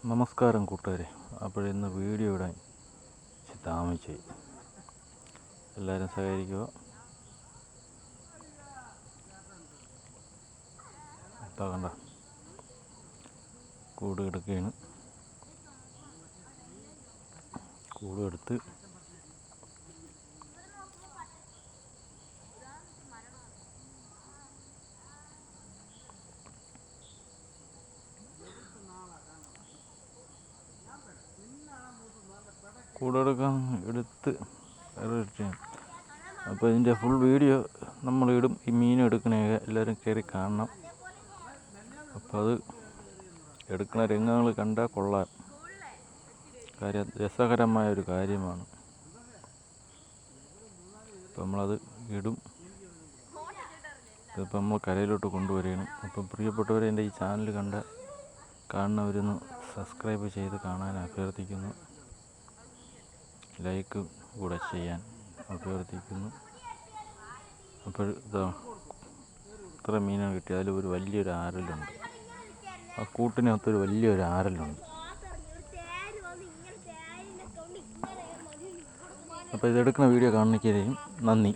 നമസ്കാരം കൂട്ടുകാരെ. ഇന്ന് വീഡിയോ ഇടാൻ താമസിച്ചു. എല്ലാവരും സഹകരിക്കുക. കണ്ട കൂട് എടുക്കുകയാണ്. കൂടെടുത്ത് കൂടെടുക്കാൻ എടുത്ത് അപ്പോൾ ഇതിൻ്റെ ഫുൾ വീഡിയോ നമ്മളിടും. ഈ മീൻ എടുക്കണേക്കെ എല്ലാവരും കയറി കാണണം. അപ്പോൾ അത് എടുക്കണ രംഗങ്ങൾ കണ്ടാൽ കൊള്ളാം. കാര്യം രസകരമായൊരു കാര്യമാണ്. അപ്പം നമ്മളത് ഇടും. ഇതിപ്പോൾ നമ്മൾ കരയിലോട്ട് കൊണ്ടുവരികയാണ്. അപ്പം പ്രിയപ്പെട്ടവരെ, എൻ്റെ ഈ ചാനൽ കാണുന്നവരൊന്ന് സബ്സ്ക്രൈബ് ചെയ്ത് കാണാൻ അഭ്യർത്ഥിക്കുന്നു. ലൈക്ക് കൂടെ ചെയ്യാൻ അഭ്യർത്ഥിക്കുന്നു. അപ്പോൾ ഇത്ര മീനാണ് കിട്ടി. അതിൽ ഒരു വലിയൊരു ആരലുണ്ട്. ആ കൂട്ടിനകത്തൊരു വലിയൊരു ആരലുണ്ട്. അപ്പോൾ ഇതെടുക്കുന്ന വീഡിയോ കാണിക്കുകയും നന്ദി.